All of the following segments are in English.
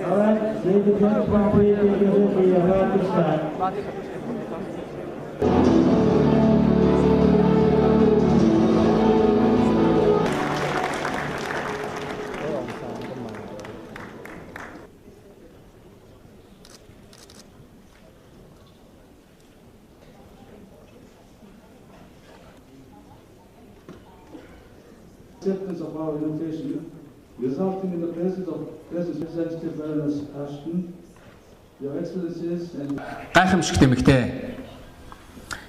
All right, ladies and gentlemen, please take your seats. We are about to start. Acceptance of our invitation, resulting in the presence of President Representative Baroness Ashton, Your Excellencies and гайхамшигт эмэгтэй.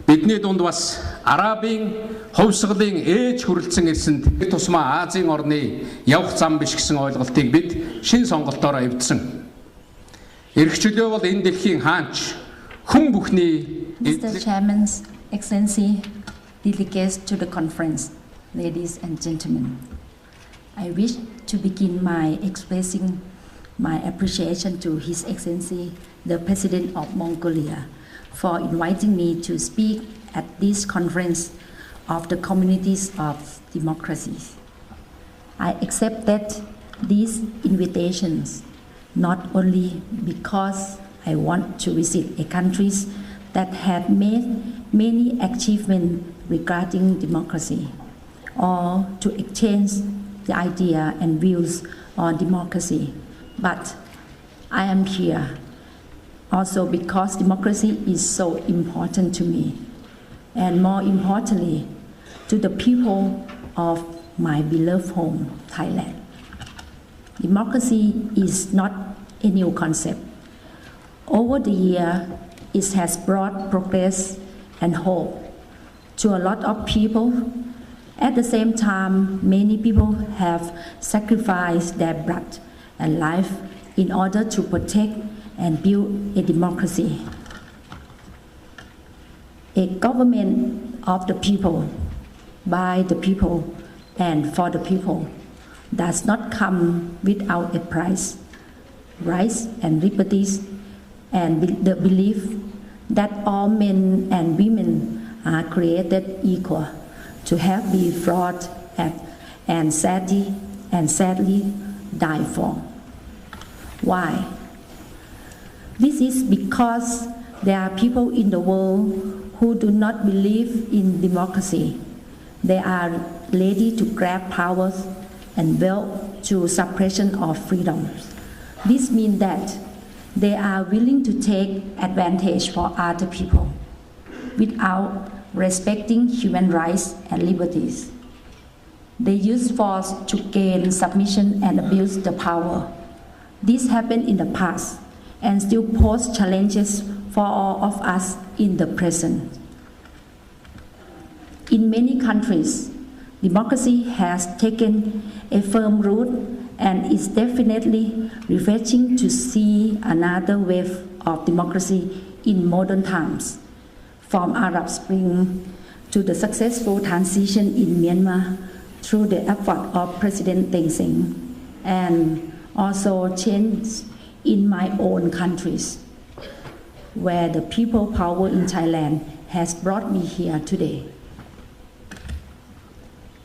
Бидний дунд бас Арабын хувьсгалын ээж хүрэлцэн ирсэнд тусмаа Азийн орны явах зам биш гэсэн ойлголтыг бид шин сонголтоор эвдсэн. Ирэх чөлөө бол энэ дэлхийн хаанч хүн бүхний Mr. Chairman, Excellency, delegates to the conference, ladies and gentlemen, I wish to begin by expressing my appreciation to His Excellency, the President of Mongolia, for inviting me to speak at this conference of the communities of democracies. I accepted these invitations not only because I want to visit a country that had made many achievements regarding democracy, or to exchange the idea and views on democracy, but I am here also because democracy is so important to me, and more importantly, to the people of my beloved home, Thailand. Democracy is not a new concept. Over the years, it has brought progress and hope to a lot of people. At the same time, many people have sacrificed their blood and life in order to protect and build a democracy. A government of the people, by the people, and for the people does not come without a price. Rights and liberties and the belief that all men and women are created equal to have been fought at and sadly died for. Why? This is because there are people in the world who do not believe in democracy. They are ready to grab powers and wealth through suppression of freedoms. This means that they are willing to take advantage for other people without respecting human rights and liberties. They use force to gain submission and abuse the power. This happened in the past and still pose challenges for all of us in the present. In many countries, democracy has taken a firm root, and it's definitely refreshing to see another wave of democracy in modern times, from Arab Spring to the successful transition in Myanmar through the effort of President Thein Sein, and also change in my own countries, where the people power in Thailand has brought me here today.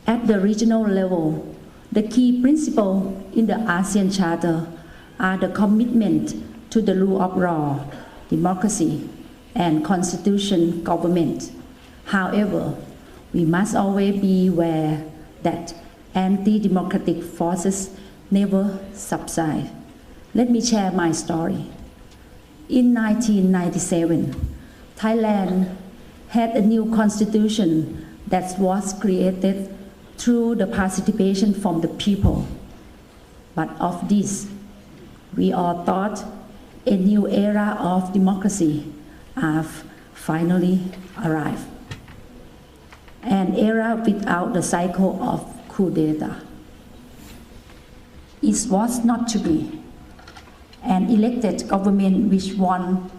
At the regional level, the key principles in the ASEAN Charter are the commitment to the rule of law, democracy, and constitutional government. However, we must always be aware that anti-democratic forces never subside. Let me share my story. In 1997, Thailand had a new constitution that was created through the participation from the people. But of this, we all thought a new era of democracy have finally arrived. An era without the cycle of coup d'etat. It was not to be. An elected government which won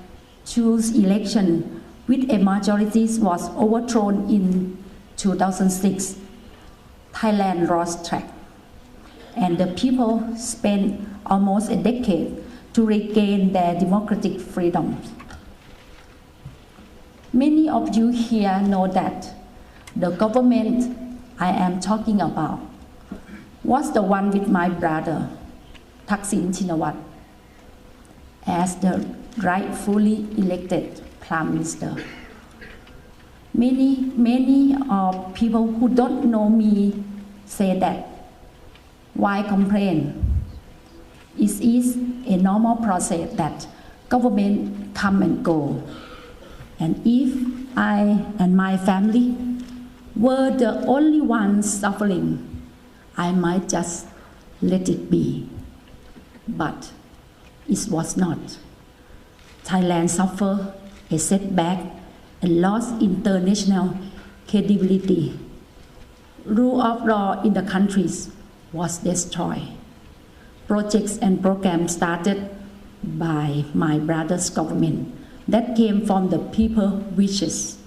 choose election with a majority was overthrown in 2006. Thailand lost track, and the people spent almost a decade to regain their democratic freedoms. Many of you here know that the government I am talking about was the one with my brother, Thaksin Shinawatra, as the rightfully elected Prime Minister. Many of people who don't know me say that why complain? It is a normal process that government come and go. And if I and my family were the only ones suffering, I might just let it be. But it was not. Thailand suffered a setback and lost international credibility. Rule of law in the countries was destroyed. Projects and programs started by my brother's government that came from the people's wishes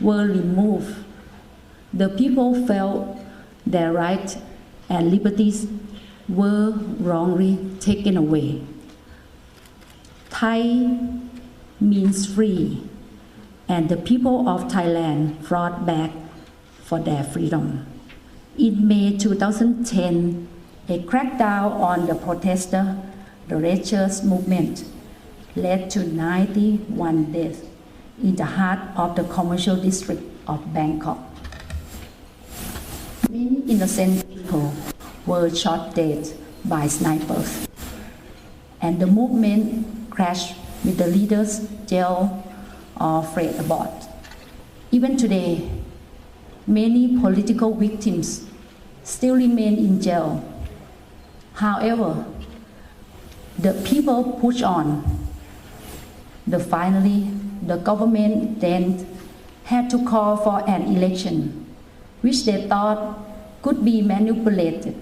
were removed. The people felt their rights and liberties were wrongly taken away. Thai means free, and the people of Thailand fought back for their freedom. In May 2010, a crackdown on the protester, the Rachels movement, led to 91 deaths in the heart of the commercial district of Bangkok. Many innocent people were shot dead by snipers, and the movement crashed with the leaders jailed or fled abroad. Even today, many political victims still remain in jail. However, the people push on. Finally, the government then had to call for an election, which they thought could be manipulated.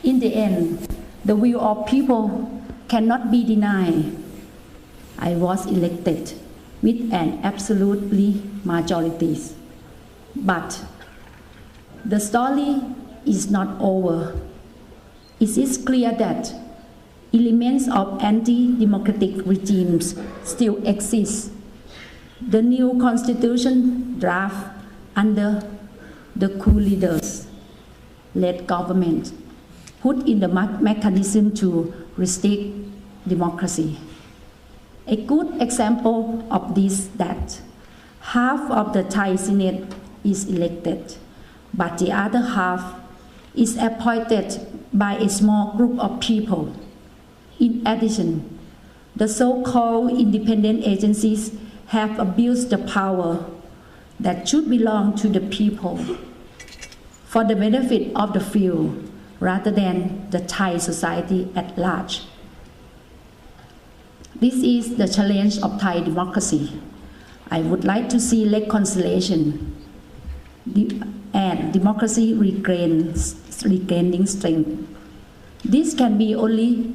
In the end, the will of people cannot be denied. I was elected with an absolutely majority. But the story is not over. It is clear that elements of anti-democratic regimes still exist. The new constitution draft under the coup leaders led government put in the mechanism to restrict democracy. A good example of this that half of the Thai Senate is elected, but the other half is appointed by a small group of people. In addition, the so-called independent agencies have abused the power that should belong to the people for the benefit of the few rather than the Thai society at large. This is the challenge of Thai democracy. I would like to see reconciliation and democracy regaining strength. This can only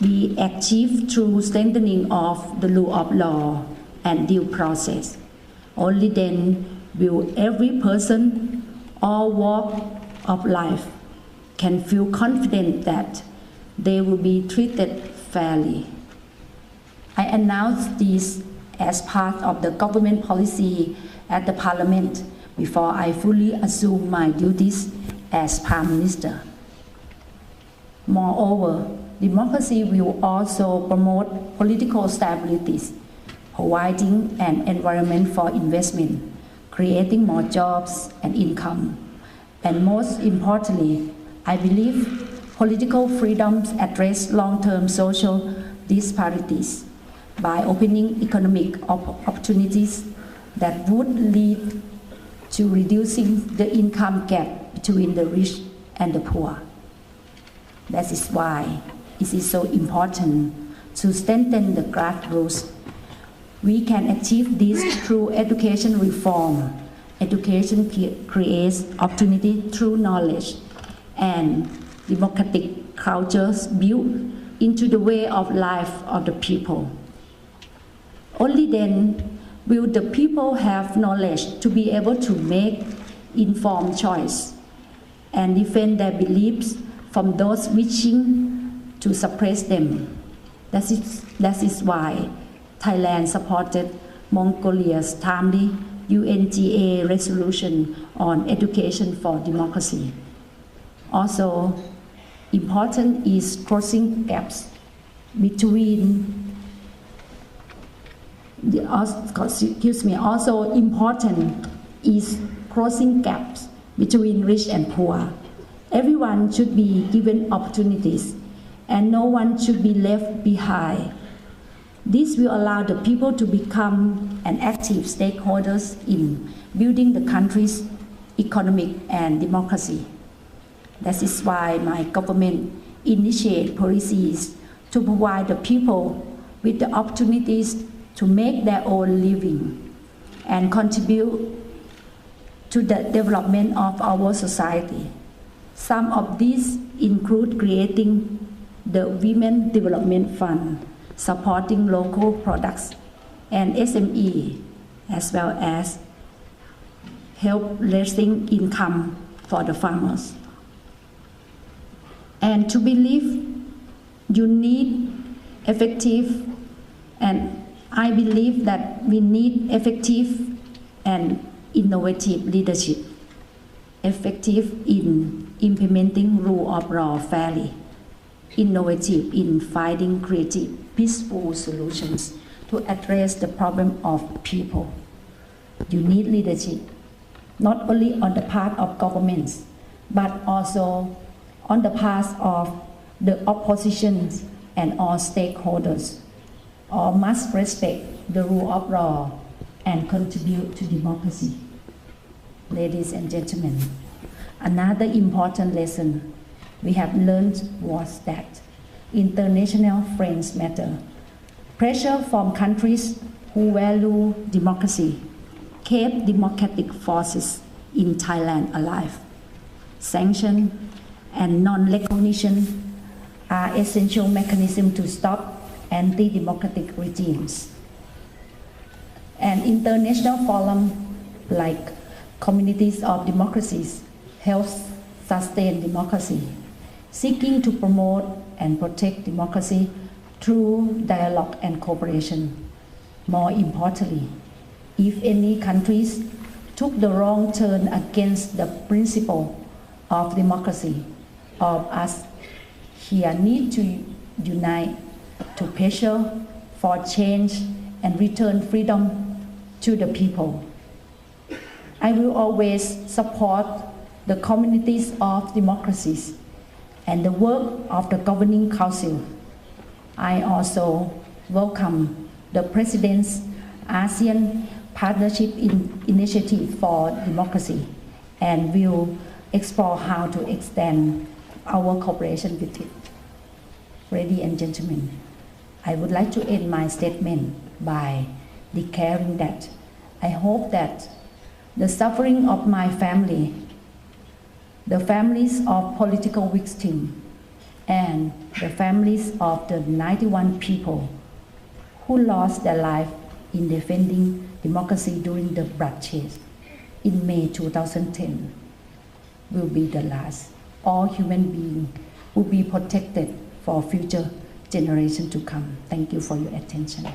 be achieved through strengthening of the rule of law and due process. Only then will every person, all walk of life, can feel confident that they will be treated fairly. I announced this as part of the government policy at the Parliament before I fully assumed my duties as Prime Minister. Moreover, democracy will also promote political stability, providing an environment for investment, creating more jobs and income. And most importantly, I believe political freedoms address long-term social disparities by opening economic opportunities that would lead to reducing the income gap between the rich and the poor. That is why it is so important to strengthen the grassroots. We can achieve this through education reform. Education creates opportunity through knowledge and democratic cultures built into the way of life of the people. Only then will the people have knowledge to be able to make informed choice and defend their beliefs from those wishing to suppress them. That is why Thailand supported Mongolia's timely UNGA resolution on education for democracy. Also, important is closing gaps between also important is closing gaps between rich and poor. Everyone should be given opportunities and no one should be left behind. This will allow the people to become an active stakeholders in building the country's economic and democracy. That is why my government initiate policies to provide the people with the opportunities to make their own living and contribute to the development of our society. Some of these include creating the Women Development Fund, supporting local products and SME, as well as help raising income for the farmers. And to believe you need effective, and I believe that we need effective and innovative leadership, effective in implementing rule of law fairly, innovative in finding creative, peaceful solutions to address the problem of people. You need leadership, not only on the part of governments, but also on the part of the oppositions and all stakeholders. All must respect the rule of law and contribute to democracy. Ladies and gentlemen, another important lesson we have learned was that international friends matter. Pressure from countries who value democracy kept democratic forces in Thailand alive. Sanctions and non-recognition are essential mechanisms to stop anti-democratic regimes. An international forum like Communities of Democracies helps sustain democracy, seeking to promote and protect democracy through dialogue and cooperation. More importantly, if any countries took the wrong turn against the principle of democracy, all of us here need to unite to pressure for change and return freedom to the people. I will always support the communities of democracies and the work of the Governing Council. I also welcome the President's ASEAN Partnership Initiative for Democracy and will explore how to extend our cooperation with it. Ladies and gentlemen, I would like to end my statement by declaring that I hope that the suffering of my family, the families of political victims, and the families of the 91 people who lost their life in defending democracy during the bloodshed in May 2010 will be the last. All human beings will be protected for future generations to come. Thank you for your attention.